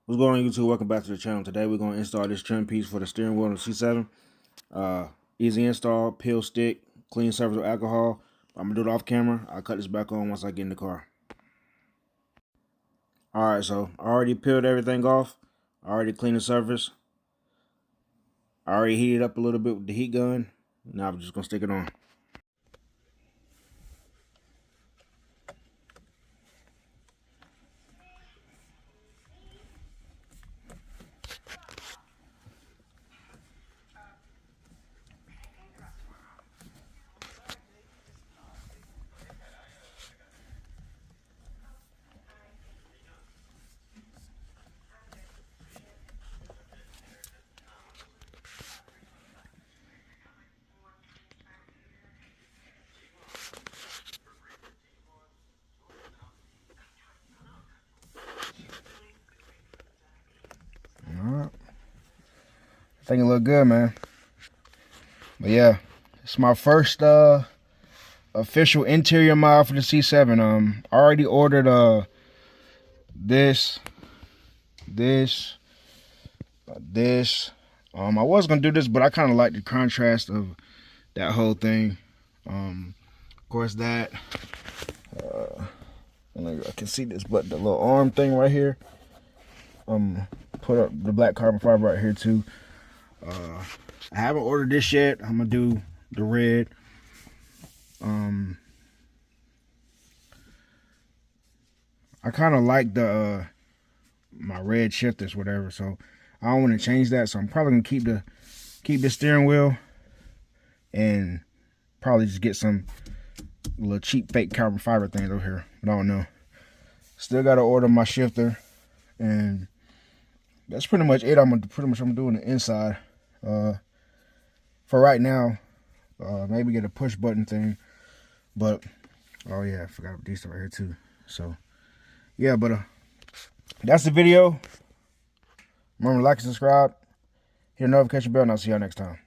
What's going on, YouTube? Welcome back to the channel. Today we're going to install this trim piece for the steering wheel on the C7. Easy install, peel stick, clean surface with alcohol. I'm going to do it off camera. I'll cut this back on once I get in the car. Alright, so I already peeled everything off. I already cleaned the surface. I already heated up a little bit with the heat gun. Now I'm just going to stick it on. Alright. I think it look good, man. But yeah, it's my first official interior mod for the C7. I already ordered this. I was gonna do this, but I kind of like the contrast of that whole thing. Of course, that I can see this, but the little arm thing right here. Put up the black carbon fiber right here too. I haven't ordered this yet. I'm gonna do the red. I kind of like the my red shifters, whatever. So I don't want to change that. So I'm probably gonna keep the steering wheel and probably just get some little cheap fake carbon fiber things over here. But I don't know. Still gotta order my shifter, and that's pretty much it. I'm doing the inside. For right now, maybe get a push button thing. But oh yeah, I forgot these right here too. So yeah, but that's the video. Remember to like and subscribe, hit the notification bell, and I'll see y'all next time.